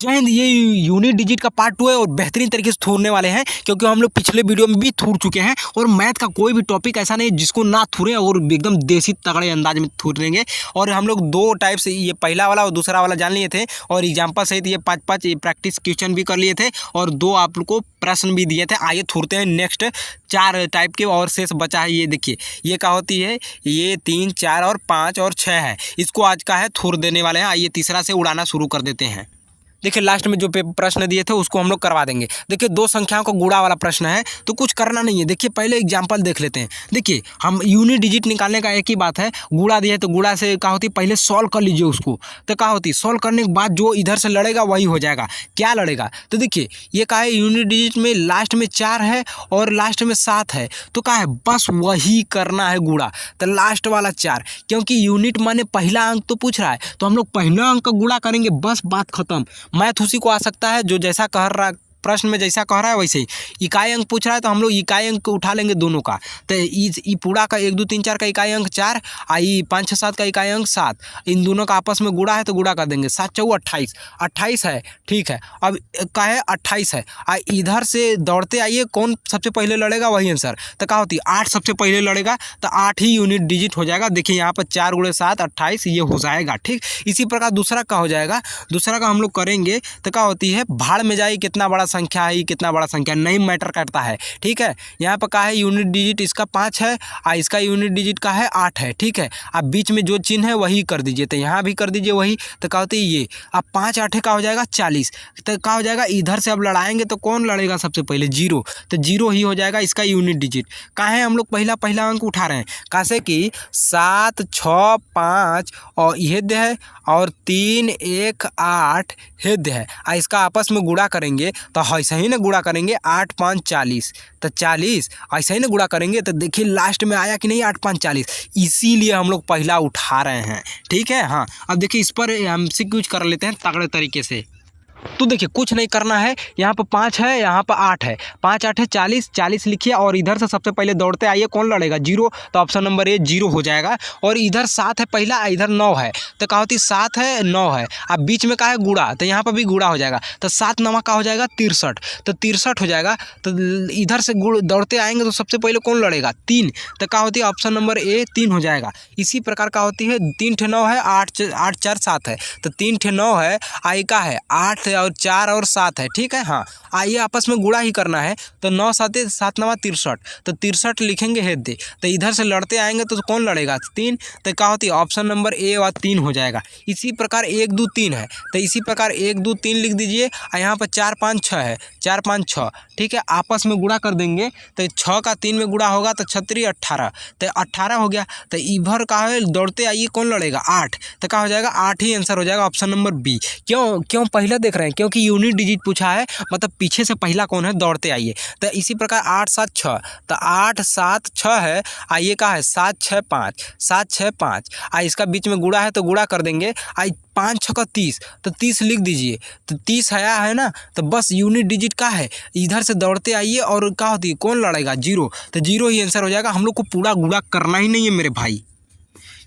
जय हिंद। ये unit digit का पार्ट 2 है और बेहतरीन तरीके से थूरने वाले हैं, क्योंकि हम लोग पिछले वीडियो में भी थूर चुके हैं। और मैथ का कोई भी टॉपिक ऐसा नहीं जिसको ना थूरें और एकदम देसी तगड़े अंदाज में थूरेंगे। और हम लोग दो टाइप से, ये पहला वाला और दूसरा वाला जान लिए थे, और एग्जाम्पल सहित ये 5-5 प्रैक्टिस क्वेश्चन भी कर लिए थे, और 2 आप लोग को प्रश्न भी दिए थे। आइए थूरते हैं नेक्स्ट 4 टाइप के, और शेष बचा है। ये देखिए, ये क्या होती है, ये 3, 4 और 5 और 6 है। इसको आज का है थूर देने वाले हैं। आइए तीसरा से उड़ाना शुरू कर देते हैं। देखिए, लास्ट में जो प्रश्न दिए थे उसको हम लोग करवा देंगे। देखिए, 2 संख्याओं का गुणा वाला प्रश्न है, तो कुछ करना नहीं है। देखिए, पहले एग्जाम्पल देख लेते हैं। देखिए, हम यूनिट डिजिट निकालने का एक ही बात है, गुणा दिया है तो गुणा से क्या होती है, पहले सॉल्व कर लीजिए उसको। तो क्या होती है, सॉल्व करने के बाद जो इधर से लड़ेगा वही हो जाएगा। क्या लड़ेगा, तो देखिए ये क्या है, यूनिट डिजिट में लास्ट में 4 है और लास्ट में 7 है, तो क्या है, बस वही करना है गुणा। तो लास्ट वाला 4, क्योंकि यूनिट माने पहला अंक तो पूछ रहा है, तो हम लोग पहला अंक का गुणा करेंगे, बस बात खत्म। मैथ उसी को आ सकता है जो जैसा कह रहा, प्रश्न में जैसा कह रहा है वैसे ही। इकाई अंक पूछ रहा है तो हम लोग इकाई अंक उठा लेंगे दोनों का। तो ई पूरा का 1 2 3 4 का इकाई अंक 4, आई 5 6 7 का इकाई अंक 7, इन दोनों का आपस में गुणा है तो गुणा कर देंगे। 7 चौक 28, 28 है, ठीक है। अब का है 28 है, इधर से दौड़ते आइए, कौन सबसे पहले लड़ेगा वही आंसर। तो क्या होती है, 8 सबसे पहले लड़ेगा, तो 8 ही यूनिट डिजिट हो जाएगा। देखिए यहाँ पर 4 × 7 28, ये हो जाएगा, ठीक। इसी प्रकार दूसरा का हो जाएगा। दूसरा का हम लोग करेंगे तो क्या होती है, भाड़ में जाए कितना बड़ा संख्या है, कितना बड़ा संख्या नहीं मैटर करता है, ठीक है। यहाँ पर क्या है, यूनिट डिजिट इसका 5 है और इसका यूनिट डिजिट का है 8 है, ठीक है। अब बीच में जो चिन्ह है वही कर दीजिए, तो यहाँ भी कर दीजिए वही। तो क्या होती है, ये अब 5 8 का हो जाएगा 40। तो क्या हो जाएगा, इधर से अब लड़ाएंगे तो कौन लड़ेगा सबसे पहले, 0, तो 0 ही हो जाएगा इसका यूनिट डिजिट। कहाँ है, हम लोग पहला अंक उठा रहे हैं, कैसे कि 7 6 5 और हेद्य है, और 3 1 8 हेद्य है। इसका आपस में गुणा करेंगे तो ऐसा ही ना गुणा करेंगे, 8 5 40, तो 40 ऐसा ही ना गुणा करेंगे। तो देखिए लास्ट में आया कि नहीं, 8 5 40, इसीलिए हम लोग पहला उठा रहे हैं, ठीक है। हाँ, अब देखिए इस पर हम सीक्वेंस कर लेते हैं तगड़े तरीके से। तो देखिए कुछ नहीं करना है, यहाँ पर 5 है, यहाँ पर 8 है, 5 8 है 40, 40 लिखिए, और इधर से सबसे पहले दौड़ते आइए, कौन लड़ेगा, 0, तो ऑप्शन नंबर ए 0 हो जाएगा। और इधर 7 है पहला, इधर 9 है, तो क्या होती है, 7 है 9 है, अब बीच में क्या है, गुणा, तो यहाँ पर भी गुणा हो जाएगा। तो 7 9 का हो जाएगा 63, तो 63 हो जाएगा। तो इधर से दौड़ते आएंगे तो सबसे पहले कौन लड़ेगा, 3, तो क्या होती है, ऑप्शन नंबर ए 3 हो जाएगा। इसी प्रकार का होती है, 3 9 है, 8 4 7 है, तो 3 9 है, आई का है 8 और 4 और 7 है, ठीक है। हाँ, आइए आपस में गुणा ही करना है, तो 9 7 7 9 63, तो 63 लिखेंगे हेद्य। तो इधर से लड़ते आएंगे तो कौन लड़ेगा, 3, तो क्या होती है, ऑप्शन नंबर ए और 3 हो जाएगा। इसी प्रकार 1 2 3 है, तो इसी प्रकार 1 2 3 लिख दीजिए, और यहाँ पर 4 5 6 है, 4 5 6, ठीक है। आपस में गुणा कर देंगे, तो 6 का 3 में गुणा होगा तो 36 18, तो 18 हो गया। तो इधर का है, दौड़ते आइए, कौन लड़ेगा, 8, तो क्या हो जाएगा, 8 ही आंसर हो जाएगा, ऑप्शन नंबर बी। क्यों पहला देख रहे हैं, क्योंकि यूनिट डिजिट पूछा है, मतलब पीछे से पहला कौन है, दौड़ते आइए। तो इसी प्रकार 8 7 6, तो 8 7 6 है, आइए का है 7 6 5, 7 6 5, इसका बीच में गुणा है तो गुणा कर देंगे, 5 6 का 30, तो 30 लिख दीजिए। तो 30 आया है ना, तो बस यूनिट डिजिट का है, इधर से दौड़ते आइए, और क्या होती है, कौन लड़ेगा, 0, तो 0 ही आंसर हो जाएगा। हम लोग को पूरा गुणा करना ही नहीं है मेरे भाई,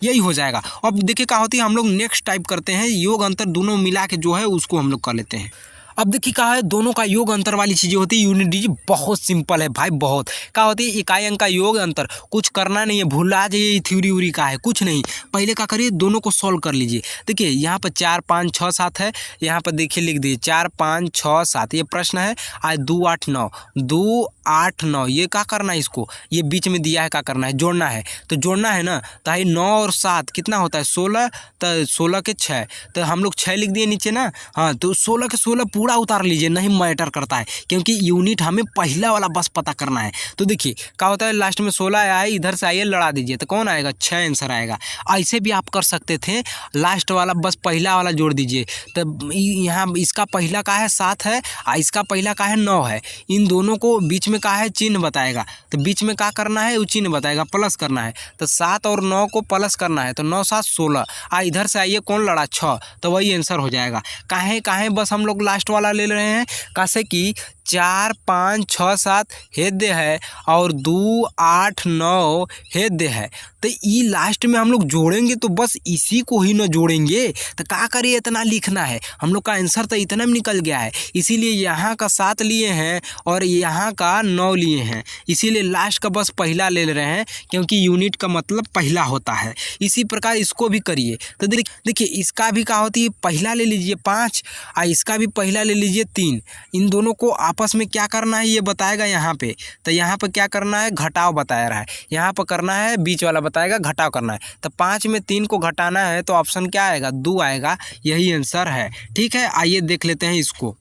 यही हो जाएगा। अब देखिए क्या होती है, हम लोग नेक्स्ट टाइप करते हैं, योग अंतर दोनों मिला के जो है उसको हम लोग कर लेते हैं। अब देखिए क्या है, दोनों का योग अंतर वाली चीज़ें होती है। यूनिट डिजिट बहुत सिंपल है भाई, बहुत। क्या होती है, इकाई अंक का योग अंतर, कुछ करना नहीं है, भूला जाइए थ्योरी उरी का है, कुछ नहीं। पहले क्या करिए, दोनों को सॉल्व कर लीजिए। देखिए यहाँ पर 4 5 6 7 है, यहाँ पर देखिए लिख दीजिए 4 5 6 7, ये प्रश्न है। आज 2 8 9, 2 8 9, ये क्या करना है, इसको ये बीच में दिया है, क्या करना है, जोड़ना है। तो जोड़ना है ना, तो ये 9 और 7 कितना होता है, 16, तो 16 के 6, तो हम लोग 6 लिख दिए नीचे ना। हाँ, तो 16 के 16 पूरा उतार लीजिए, नहीं मैटर करता है, क्योंकि यूनिट हमें पहला वाला बस पता करना है। तो देखिए क्या होता है, लास्ट में 16 आया है, इधर से आइए लड़ा दीजिए, तो कौन आएगा, 6 आंसर आएगा। ऐसे भी आप कर सकते थे, लास्ट वाला बस पहला वाला जोड़ दीजिए। तो यहाँ इसका पहला का है 7 है, इसका पहला का है 9 है, इन दोनों को बीच में का है चिन्ह बताएगा, तो बीच में क्या करना है, वो चिन्ह बताएगा, प्लस करना है। तो 7 और 9 को प्लस करना है, तो 9 7 16, इधर से आइए, कौन लड़ा, 6, तो वही आंसर हो जाएगा। काहे बस हम लोग लास्ट वाला ले रहे हैं, कैसे कि 4 5 6 7 हेद्य है और 2 8 9 हेद्य है। तो ये लास्ट में हम लोग जोड़ेंगे तो बस इसी को ही न जोड़ेंगे तो क्या करिए, इतना लिखना है। हम लोग का आंसर तो इतना में निकल गया है, इसीलिए यहाँ का 7 लिए हैं और यहाँ का 9 लिए हैं, इसीलिए लास्ट का बस पहला ले रहे हैं क्योंकि यूनिट का मतलब पहला होता है। इसी प्रकार इसको भी करिए तो देखिए इसका भी क्या होती है, पहला ले लीजिए 5 और इसका भी पहला ले लीजिए 3। इन दोनों को आपस में क्या करना है ये बताएगा यहाँ पे। तो यहाँ पर क्या करना है, घटाव बताया रहा है, यहाँ पर करना है बीच वाला बताएगा घटाव करना है। तो 5 में 3 को घटाना है तो ऑप्शन क्या आएगा, 2 आएगा। यही आंसर है। ठीक है, आइए देख लेते हैं इसको।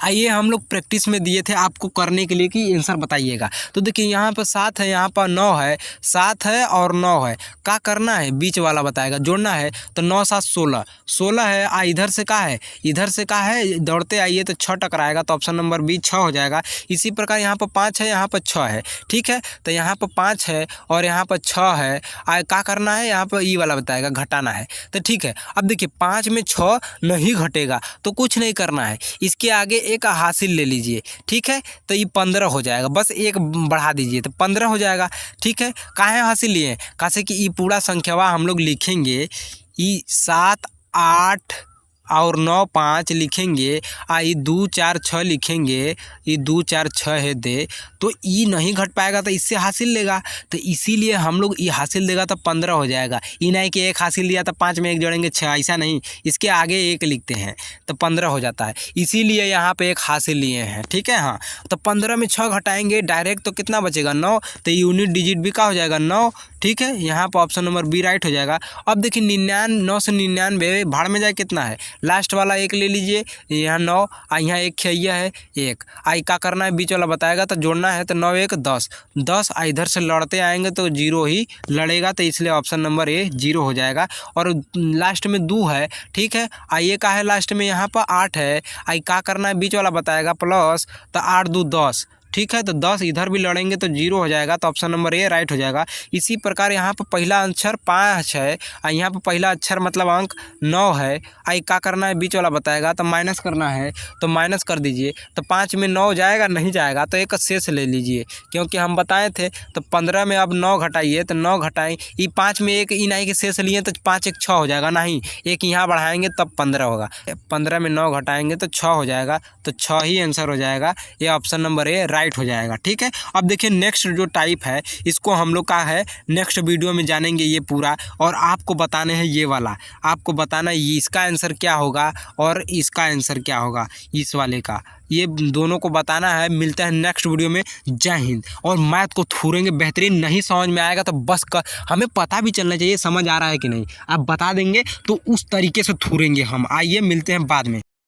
आइए हम लोग प्रैक्टिस में दिए थे आपको करने के लिए कि आंसर बताइएगा। तो देखिए यहाँ पर 7 है, यहाँ पर 9 है, 7 है और 9 है। क्या करना है, बीच वाला बताएगा, जोड़ना है। तो 9 7 16, 16 है। इधर से क्या है, इधर से क्या है, दौड़ते आइए तो 6 टकराएगा तो ऑप्शन नंबर बी 6 हो जाएगा। इसी प्रकार यहाँ पर 5 है, यहाँ पर 6 है। ठीक है, तो यहाँ पर 5 है और यहाँ पर 6 है। क्या करना है, यहाँ पर ई वाला बताएगा घटाना है। तो ठीक है, अब देखिए 5 में 6 नहीं घटेगा तो कुछ नहीं करना है, इसके आगे एक हासिल ले लीजिए। ठीक है, तो ये 15 हो जाएगा, बस एक बढ़ा दीजिए तो 15 हो जाएगा। ठीक है, काहे हासिल लिए, कैसे कि ये पूरा संख्यावा हम लोग लिखेंगे, ये 7 8 और 9 5 लिखेंगे, ये 2 4 6 लिखेंगे, ये 2 4 6 है दे, तो ये नहीं घट पाएगा तो इससे हासिल लेगा। तो इसीलिए हम लोग ये हासिल देगा तो 15 हो जाएगा। ये नहीं कि एक हासिल लिया तो 5 में 1 जोड़ेंगे 6, ऐसा नहीं, इसके आगे 1 लिखते हैं तो 15 हो जाता है, इसीलिए यहाँ पे एक हासिल लिए हैं। ठीक है, हाँ, तो 15 में 6 घटाएंगे डायरेक्ट तो कितना बचेगा, 9। तो यूनिट डिजिट भी क्या हो जाएगा, 9। ठीक है, यहाँ पर ऑप्शन नंबर बी राइट हो जाएगा। अब देखिए 99, 9 से 99 भाड़ में जाए कितना है, लास्ट वाला 1 ले लीजिए, यहाँ 9 यहाँ 1 खैया है 1, आई क्या करना है, बीच वाला बताएगा तो जोड़ना है। तो 9 1 10, 10 इधर से लड़ते आएंगे तो 0 ही लड़ेगा, तो इसलिए ऑप्शन नंबर ए 0 हो जाएगा। और लास्ट में 2 है। ठीक है, आइए का है लास्ट में, यहाँ पर 8 है, आई क्या करना है, बीच वाला बताएगा प्लस, तो 8 2 10। ठीक है, तो 10 इधर भी लड़ेंगे तो 0 हो जाएगा, तो ऑप्शन नंबर ए राइट हो जाएगा। इसी प्रकार यहाँ पर पहला अक्षर 5 है और यहाँ पर पहला अक्षर मतलब अंक 9 है। आई क्या करना है, बीच वाला बताएगा तो माइनस करना है, तो माइनस कर दीजिए। तो 5 में 9 जाएगा, नहीं जाएगा तो एक शेष ले लीजिए, क्योंकि हम बताए थे। तो 15 में अब 9 घटाइए, तो 9 घटाएँ, ये 5 में एक इनाई के शेष लिए तो 5 1 6 हो जाएगा, नहीं एक यहाँ बढ़ाएंगे तब 15 होगा। 15 में 9 घटाएंगे तो 6 हो जाएगा, तो 6 ही आंसर हो जाएगा। ये ऑप्शन नंबर ए राइट हो जाएगा। ठीक है, अब देखिए नेक्स्ट जो टाइप है इसको हम लोग का है नेक्स्ट वीडियो में जानेंगे ये पूरा, और आपको बताने हैं ये वाला, आपको बताना है इसका आंसर क्या होगा और इसका आंसर क्या होगा, इस वाले का, ये दोनों को बताना है। मिलता है नेक्स्ट वीडियो में। जय हिंद। और मैथ को थूरेंगे बेहतरीन, नहीं समझ में आएगा तो बस हमें पता भी चलना चाहिए समझ आ रहा है कि नहीं, आप बता देंगे तो उस तरीके से थूरेंगे हम। आइए मिलते हैं बाद में।